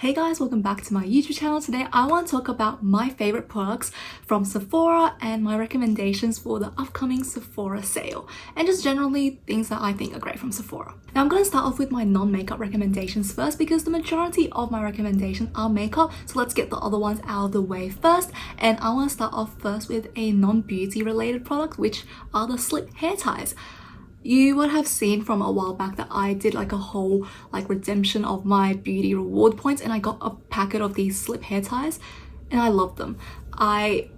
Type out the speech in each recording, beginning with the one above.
Hey guys, welcome back to my YouTube channel. Today I want to talk about my favorite products from Sephora and my recommendations for the upcoming Sephora sale and just generally things that I think are great from Sephora. Now I'm going to start off with my non-makeup recommendations first because the majority of my recommendations are makeup, so let's get the other ones out of the way first. And I want to start off first with a non-beauty related product, which are the slip hair ties. You would have seen from a while back that I did like a whole redemption of my beauty reward points, and I got a packet of these slip hair ties and I love them. I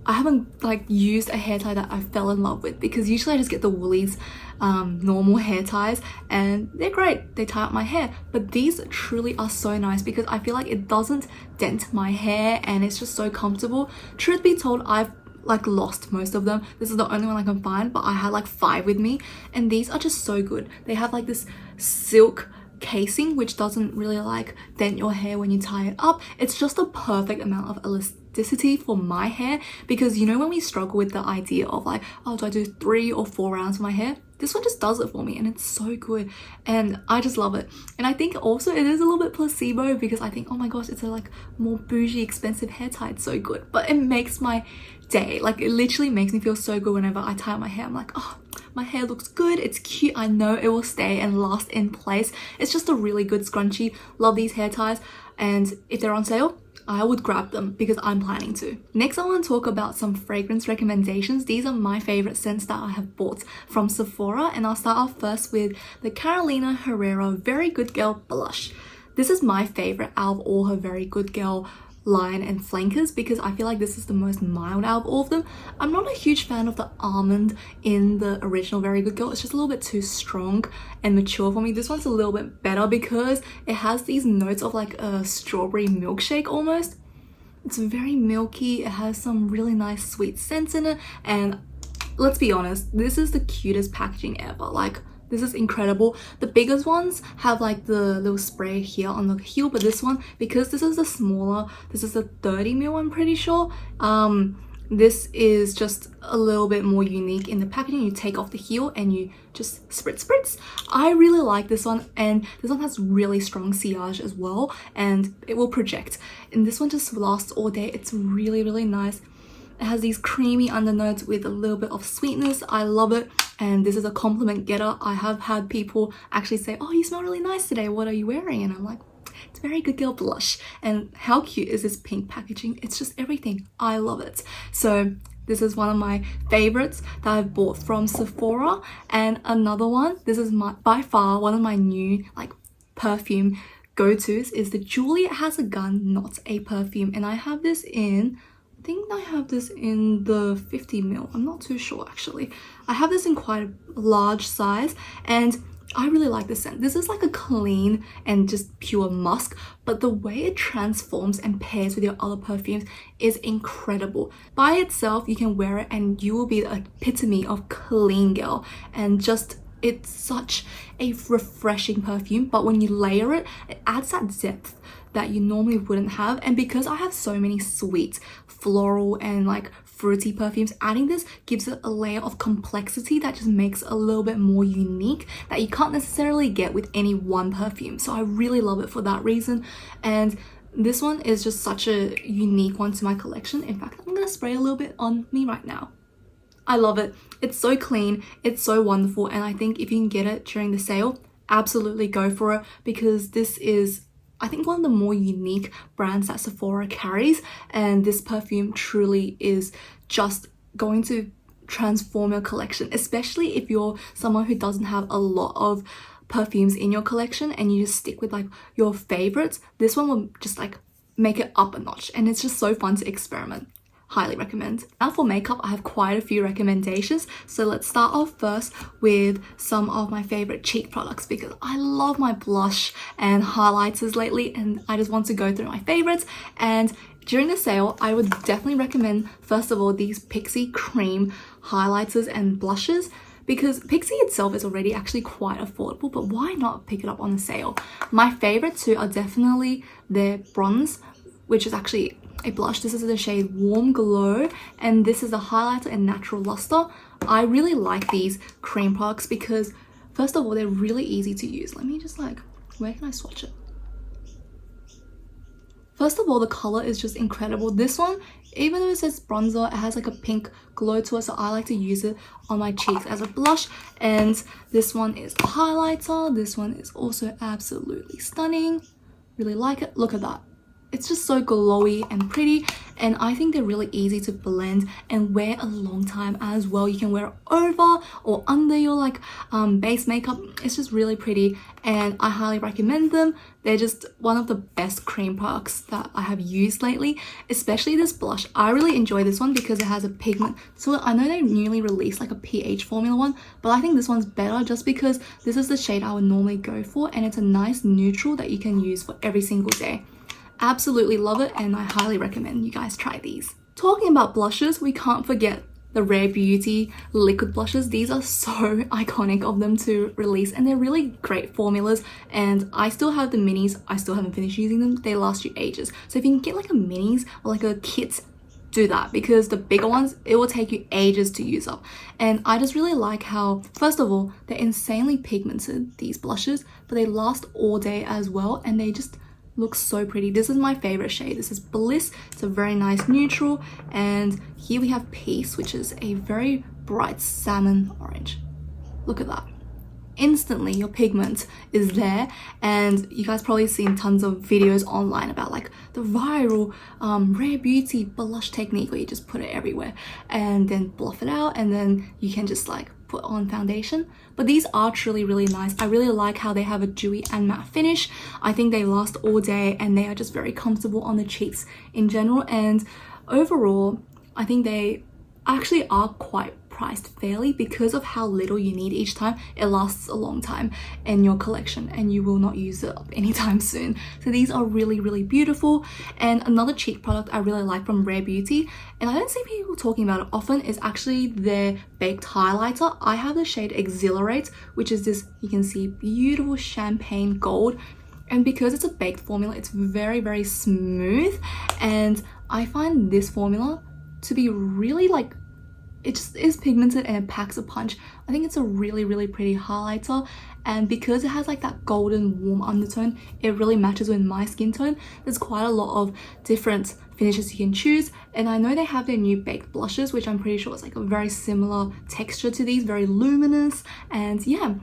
haven't used a hair tie that I fell in love with, because usually I just get the Woolies normal hair ties and they're great, they tie up my hair, but these truly are so nice because I feel like it doesn't dent my hair and it's just so comfortable. Truth be told, I've lost most of them. This is the only one I can find, but I had 5 with me, and these are just so good. They have this silk casing which doesn't really dent your hair when you tie it up. It's just a perfect amount of elasticity for my hair, because you know when we struggle with the idea of oh, do I do 3 or 4 rounds for my hair? This one just does it for me and it's so good and I just love it. And I think also it is a little bit placebo because I think, oh my gosh, it's a more bougie expensive hair tie, it's so good, but it makes my day, it literally makes me feel so good whenever I tie my hair. I'm like, oh, my hair looks good, it's cute, I know it will stay and last in place. It's just a really good scrunchie. Love these hair ties, and if they're on sale I would grab them because I'm planning to. Next I want to talk about some fragrance recommendations. These are my favorite scents that I have bought from Sephora, and I'll start off first with the Carolina Herrera Very Good Girl blush. This is my favorite out of all her Very Good Girl line and flankers because I feel like this is the most mild out of all of them. I'm not a huge fan of the almond in the original Very Good Girl. It's just a little bit too strong and mature for me. This one's a little bit better because it has these notes of a strawberry milkshake almost. It's very milky, it has some really nice sweet scents in it, and let's be honest, this is the cutest packaging ever. This is incredible. The biggest ones have the little spray here on the heel, but this one, because this is the smaller, this is a 30ml, I'm pretty sure. This is just a little bit more unique in the packaging. You take off the heel and you just spritz. I really like this one, and this one has really strong sillage as well, and it will project. And this one just lasts all day. It's really nice. It has these creamy undernotes with a little bit of sweetness. I love it, and this is a compliment getter. I have had people actually say, oh, you smell really nice today, what are you wearing? And I'm like, it's Very Good Girl blush. And how cute is this pink packaging? It's just everything. I love it. So this is one of my favorites that I've bought from Sephora. And another one, this is by far one of my new perfume go-tos, is the Juliet Has a Gun Not a Perfume, and I have this in, I think I have this in the 50ml. I'm not too sure actually. I have this in quite a large size, and I really like the scent. This is a clean and just pure musk, but the way it transforms and pairs with your other perfumes is incredible. By itself, you can wear it and you will be the epitome of clean girl, and just it's such a refreshing perfume, but when you layer it, it adds that depth that you normally wouldn't have. And because I have so many sweet, floral and fruity perfumes, adding this gives it a layer of complexity that just makes it a little bit more unique that you can't necessarily get with any one perfume. So I really love it for that reason, and this one is just such a unique one to my collection. In fact, I'm gonna spray a little bit on me right now. I love it. It's so clean, it's so wonderful, and I think if you can get it during the sale, absolutely go for it, because this is, I think, one of the more unique brands that Sephora carries, and this perfume truly is just going to transform your collection, especially if you're someone who doesn't have a lot of perfumes in your collection and you just stick with your favorites. This one will just make it up a notch, and it's just so fun to experiment. Highly recommend. Now for makeup, I have quite a few recommendations, so let's start off first with some of my favorite cheek products, because I love my blush and highlighters lately, and I just want to go through my favorites. And during the sale, I would definitely recommend, first of all, these Pixi cream highlighters and blushes, because Pixi itself is already actually quite affordable, but why not pick it up on the sale? My favorite two are definitely their bronze, which is actually a blush. This is the shade Warm Glow, and this is a highlighter and natural luster. I really like these cream products because first of all, they're really easy to use. Let me just where can I swatch it? First of all, the color is just incredible. This one, even though it says bronzer, it has like a pink glow to it, so I like to use it on my cheeks as a blush. And this one is a highlighter. This one is also absolutely stunning. Really like it. Look at that. It's just so glowy and pretty, and I think they're really easy to blend and wear a long time as well. You can wear it over or under your like base makeup. It's just really pretty, and I highly recommend them. They're just one of the best cream products that I have used lately, especially this blush. I really enjoy this one because it has a pigment. So I know they newly released like a pH formula one, but I think this one's better just because this is the shade I would normally go for, and it's a nice neutral that you can use for every single day. Absolutely love it, and I highly recommend you guys try these. Talking about blushes, we can't forget the Rare Beauty liquid blushes. These are so iconic of them to release, and they're really great formulas, and I still have the minis. I still haven't finished using them. They last you ages. So if you can get like a minis or like a kit, do that, because the bigger ones, it will take you ages to use up. And I just really like how, first of all, they're insanely pigmented, these blushes, but they last all day as well, and they just looks so pretty. This is my favorite shade. This is Bliss. It's a very nice neutral, and here we have Peace, which is a very bright salmon orange. Look at that. Instantly your pigment is there, and you guys probably seen tons of videos online about like the viral Rare Beauty blush technique where you just put it everywhere and then bluff it out, and then you can just like put on foundation. But these are truly really nice. I really like how they have a dewy and matte finish. I think they last all day, and they are just very comfortable on the cheeks in general, and overall I think they actually are quite priced fairly because of how little you need each time. It lasts a long time in your collection, and you will not use it up anytime soon. So these are really, really beautiful. And another cheek product I really like from Rare Beauty, and I don't see people talking about it often, is actually their baked highlighter. I have the shade Exhilarate, which is this, you can see, beautiful champagne gold. And because it's a baked formula, it's very, very smooth, and I find this formula to be really like, it just is pigmented and it packs a punch. I think it's a really, really pretty highlighter, and because it has like that golden warm undertone, it really matches with my skin tone. There's quite a lot of different finishes you can choose, and I know they have their new baked blushes, which I'm pretty sure is like a very similar texture to these, very luminous. And yeah,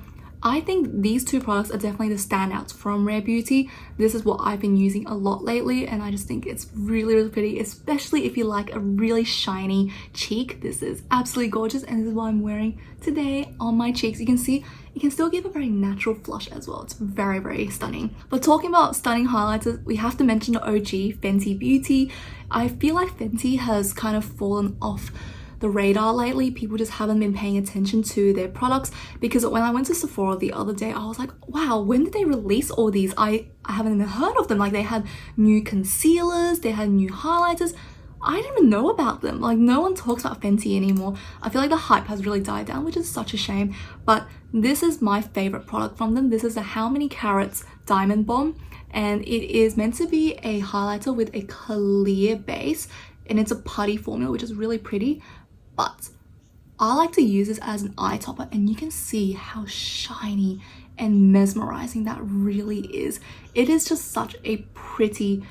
I think these two products are definitely the standouts from Rare Beauty. This is what I've been using a lot lately, and I just think it's really, really pretty, especially if you like a really shiny cheek. This is absolutely gorgeous, and this is what I'm wearing today on my cheeks. You can see you can still give a very natural flush as well. It's very, very stunning. But talking about stunning highlighters, we have to mention the OG Fenty Beauty. I feel like Fenty has kind of fallen off the radar lately. People just haven't been paying attention to their products, because when I went to Sephora the other day, I was like, wow, when did they release all these? I haven't even heard of them. Like, they had new concealers, they had new highlighters. I didn't even know about them. Like, no one talks about Fenty anymore. I feel like the hype has really died down, which is such a shame. But this is my favorite product from them. This is the How Many Carats Diamond Bomb, and it is meant to be a highlighter with a clear base, and it's a putty formula, which is really pretty. But I like to use this as an eye topper, and you can see how shiny and mesmerizing that really is. It is just such a pretty,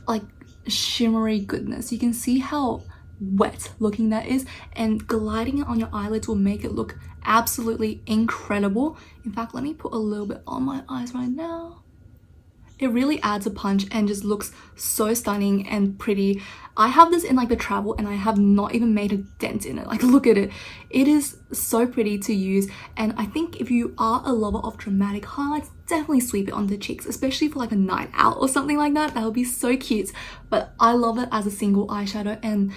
like, shimmery goodness. You can see how wet looking that is, and gliding it on your eyelids will make it look absolutely incredible. In fact, let me put a little bit on my eyes right now. It really adds a punch and just looks so stunning and pretty. I have this in like the travel, and I have not even made a dent in it. Like, look at it. It is so pretty to use, and I think if you are a lover of dramatic highlights, definitely sweep it on the cheeks, especially for like a night out or something like that. That would be so cute. But I love it as a single eyeshadow, and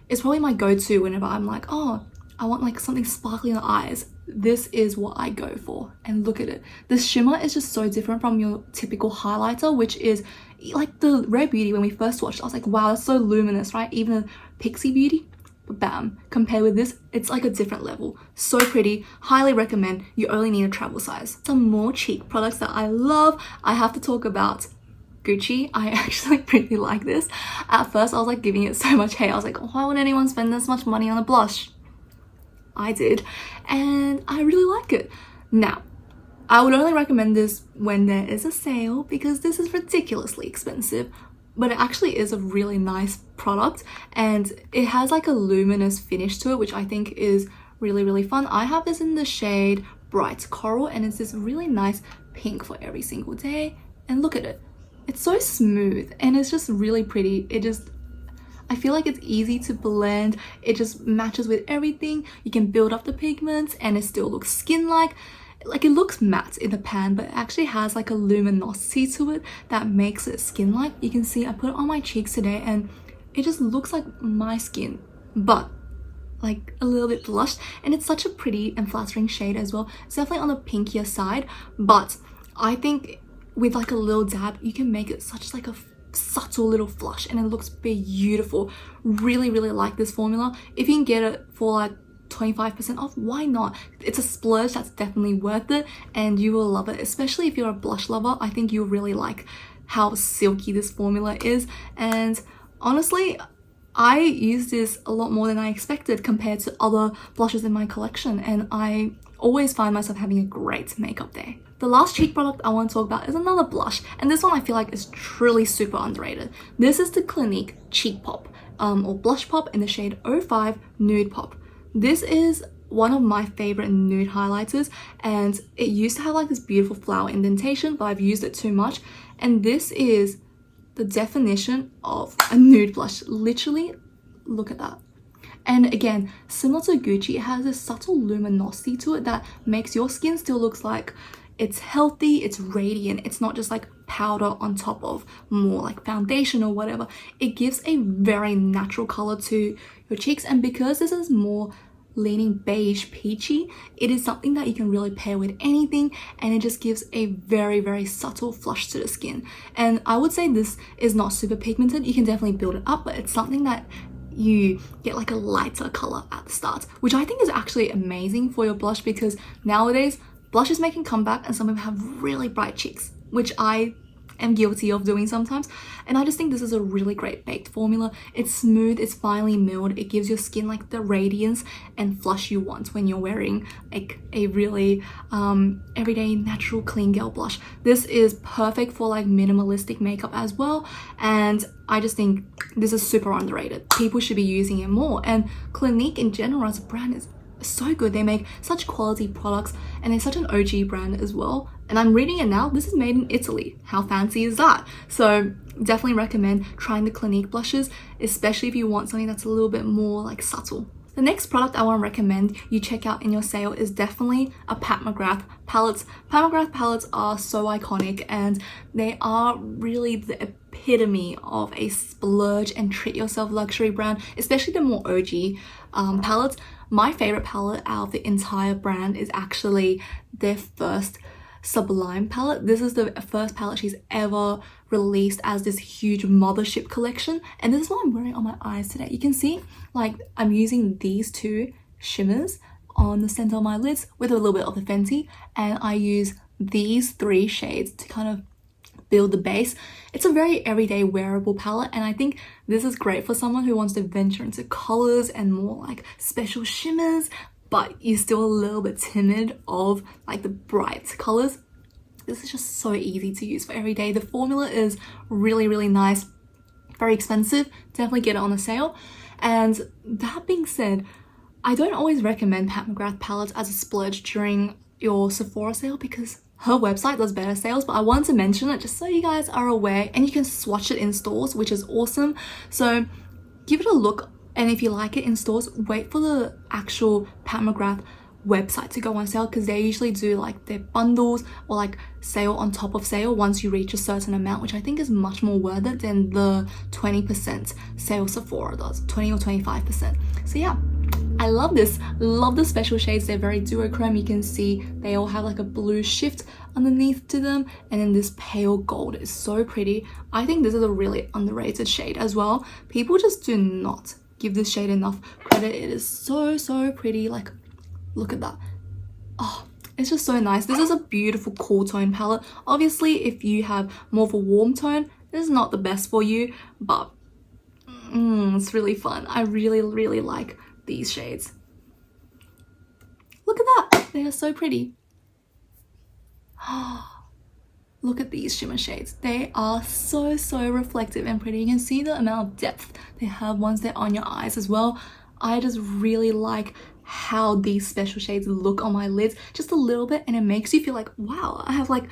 it's probably my go-to whenever I'm like, oh, I want like something sparkly in the eyes. This is what I go for. And look at it. This shimmer is just so different from your typical highlighter, which is like the Rare Beauty. When we first watched, I was like, wow, that's so luminous, right? Even the Pixie Beauty, but bam, compared with this, it's like a different level. So pretty. Highly recommend. You only need a travel size. Some more cheek products that I love. I have to talk about Gucci. I actually really like this. At first, I was like giving it so much hate. I was like, why would anyone spend this much money on a blush? I did, and I really like it. Now, I would only recommend this when there is a sale, because this is ridiculously expensive, but it actually is a really nice product, and it has like a luminous finish to it, which I think is really fun. I have this in the shade Bright Coral, and it's this really nice pink for every single day. And look at it, it's so smooth and it's just really pretty. I feel like it's easy to blend. It just matches with everything. You can build up the pigments and it still looks skin-like. Like, it looks matte in the pan, but it actually has like a luminosity to it that makes it skin-like. You can see I put it on my cheeks today and it just looks like my skin, but like a little bit blushed, and it's such a pretty and flattering shade as well. It's definitely on the pinkier side, but I think with like a little dab you can make it such like a subtle little flush and it looks beautiful. Really like this formula. If you can get it for like 25% off, why not? It's a splurge that's definitely worth it, and you will love it, especially if you're a blush lover. I think you'll really like how silky this formula is, and honestly I use this a lot more than I expected compared to other blushes in my collection, and I always find myself having a great makeup day. The last cheek product I want to talk about is another blush, and this one I feel like is truly super underrated. This is the Clinique Cheek Pop, or Blush Pop in the shade 05 Nude Pop. This is one of my favorite nude highlighters, and it used to have like this beautiful flower indentation, but I've used it too much, and this is the definition of a nude blush. Literally, look at that. And again, similar to Gucci, it has this subtle luminosity to it that makes your skin still looks like it's healthy, it's radiant. It's not just like powder on top of more like foundation or whatever. It gives a very natural color to your cheeks, and because this is more leaning beige peachy, it is something that you can really pair with anything, and it just gives a very subtle flush to the skin. And I would say this is not super pigmented. You can definitely build it up, but it's something that you get like a lighter color at the start, which I think is actually amazing for your blush, because nowadays blush is making comeback and some people have really bright cheeks, which I am guilty of doing sometimes, and I just think this is a really great baked formula. It's smooth, it's finely milled, it gives your skin like the radiance and flush you want when you're wearing like a really everyday natural clean girl blush. This is perfect for like minimalistic makeup as well, and I just think this is super underrated. People should be using it more, and Clinique in general as a brand is so good. They make such quality products and they're such an OG brand as well. And I'm reading it now, this is made in Italy. How fancy is that? So definitely recommend trying the Clinique blushes, especially if you want something that's a little bit more like subtle. The next product I want to recommend you check out in your sale is definitely a Pat McGrath palettes. Pat McGrath palettes are so iconic, and they are really the epitome of a splurge and treat yourself luxury brand, especially the more OG palettes. My favorite palette out of the entire brand is actually their first Sublime palette. This is the first palette she's ever released as this huge mothership collection, and this is what I'm wearing on my eyes today. You can see like I'm using these two shimmers on the center of my lids with a little bit of the Fenty, and I use these three shades to kind of build the base. It's a very everyday wearable palette, and I think this is great for someone who wants to venture into colors and more like special shimmers, but you're still a little bit timid of like the bright colors. This is just so easy to use for every day. The formula is really nice, very expensive. Definitely get it on a sale. And that being said, I don't always recommend Pat McGrath palettes as a splurge during your Sephora sale, because her website does better sales, but I wanted to mention it just so you guys are aware, and you can swatch it in stores, which is awesome. So give it a look, and if you like it in stores, wait for the actual Pat McGrath website to go on sale, because they usually do like their bundles or like sale on top of sale once you reach a certain amount, which I think is much more worth it than the 20% sale Sephora does, 20 or 25%. So yeah, I love this. Love the special shades. They're very duochrome. You can see they all have like a blue shift underneath to them, and then this pale gold is so pretty. I think this is a really underrated shade as well. People just do not give this shade enough credit. It is so pretty. Like, look at that. Oh, it's just so nice. This is a beautiful cool tone palette. Obviously, if you have more of a warm tone, this is not the best for you, but it's really fun. I really like these shades. Look at that. They are so pretty. Look at these shimmer shades. They are so reflective and pretty. You can see the amount of depth they have once they're on your eyes as well. I just really like how these special shades look on my lids just a little bit, and it makes you feel like, wow, I have like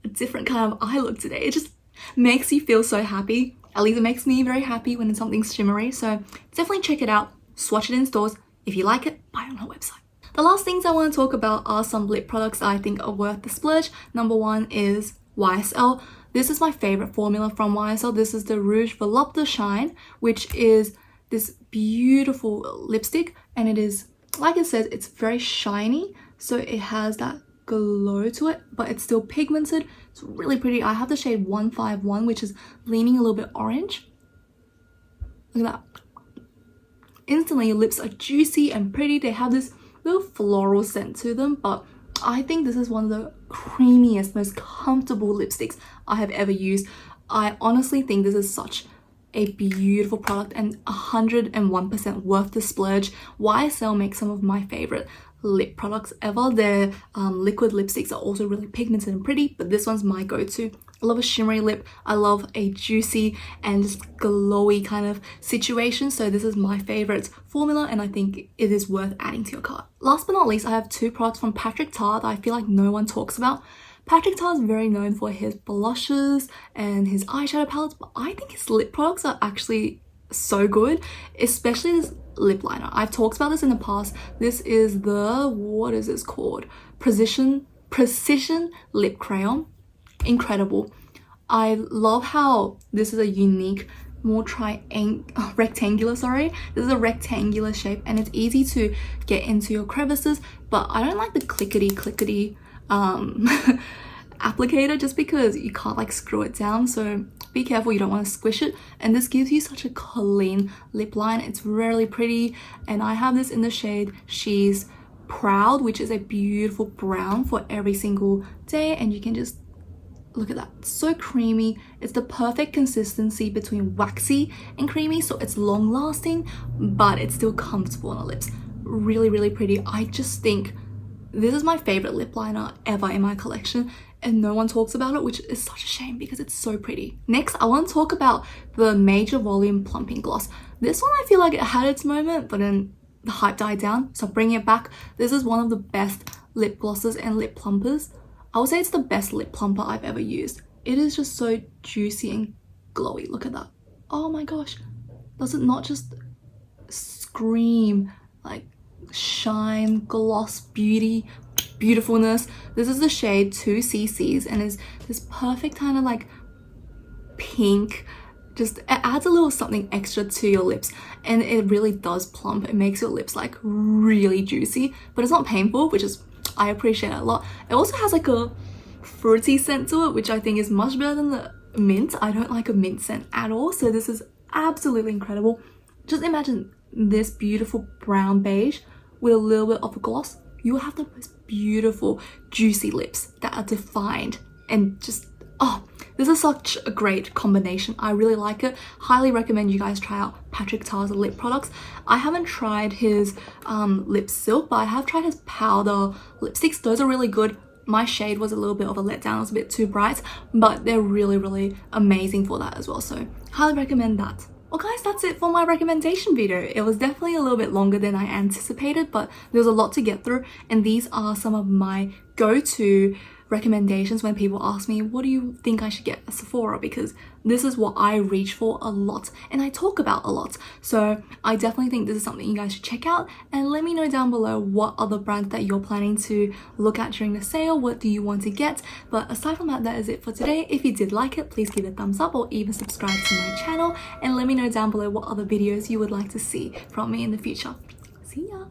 a different kind of eye look today. It just makes you feel so happy. At least it makes me very happy when it's something shimmery. So definitely check it out, swatch it in stores. If you like it, buy it on her website. The last things I want to talk about are some lip products I think are worth the splurge. Number one is YSL. This is my favorite formula from YSL. This is the Rouge Volupte Shine, which is this beautiful lipstick, and it is, like it says, it's very shiny, so it has that glow to it, but it's still pigmented. It's really pretty. I have the shade 151, which is leaning a little bit orange. Look at that. Instantly your lips are juicy and pretty. They have this little floral scent to them, but I think this is one of the creamiest, most comfortable lipsticks I have ever used. I honestly think this is such a beautiful product and 101% worth the splurge. YSL makes some of my favorite lip products ever. Their liquid lipsticks are also really pigmented and pretty, but this one's my go-to. I love a shimmery lip. I love a juicy and just glowy kind of situation. So this is my favorite formula, and I think it is worth adding to your cart. Last but not least, I have two products from Patrick Ta that I feel like no one talks about. Patrick Ta is very known for his blushes and his eyeshadow palettes, but I think his lip products are actually so good, especially this lip liner. I've talked about this in the past. This is the, what is this called? Precision Lip Crayon. Incredible. I love how this is a unique, more rectangular, sorry. This is a rectangular shape, and it's easy to get into your crevices, but I don't like the clickety applicator, just because you can't like screw it down, so be careful, you don't want to squish it. And this gives you such a clean lip line. It's really pretty, and I have this in the shade She's Proud, which is a beautiful brown for every single day, and you can just look at that. It's so creamy. It's the perfect consistency between waxy and creamy, so it's long lasting but it's still comfortable on the lips. Really pretty. I just think this is my favorite lip liner ever in my collection, and no one talks about it, which is such a shame because it's so pretty. Next, I want to talk about the Major Volume Plumping Gloss. This one I feel like it had its moment, but then the hype died down, so bringing it back. This is one of the best lip glosses and lip plumpers. I would say it's the best lip plumper I've ever used. It is just so juicy and glowy. Look at that. Oh my gosh. Does it not just scream like shine, gloss, beauty, beautifulness? This is the shade 2CCs, and is this perfect kind of like pink. Just, it adds a little something extra to your lips, and it really does plump. It makes your lips like really juicy, but it's not painful, which is, I appreciate it a lot. It also has like a fruity scent to it, which I think is much better than the mint. I don't like a mint scent at all, so this is absolutely incredible. Just imagine this beautiful brown beige with a little bit of a gloss. You will have the most beautiful juicy lips that are defined, and just, oh, this is such a great combination. I really like it. Highly recommend you guys try out Patrick Ta's lip products. I haven't tried his lip silk, but I have tried his powder lipsticks. Those are really good. My shade was a little bit of a letdown. It was a bit too bright, but they're really amazing for that as well. So highly recommend that. Well guys, that's it for my recommendation video. It was definitely a little bit longer than I anticipated, but there's a lot to get through, and these are some of my go-to recommendations when people ask me, what do you think I should get at Sephora? Because this is what I reach for a lot and I talk about a lot. So I definitely think this is something you guys should check out, and let me know down below what other brands that you're planning to look at during the sale. What do you want to get? But aside from that, that is it for today. If you did like it, please give it a thumbs up or even subscribe to my channel, and let me know down below what other videos you would like to see from me in the future. See ya!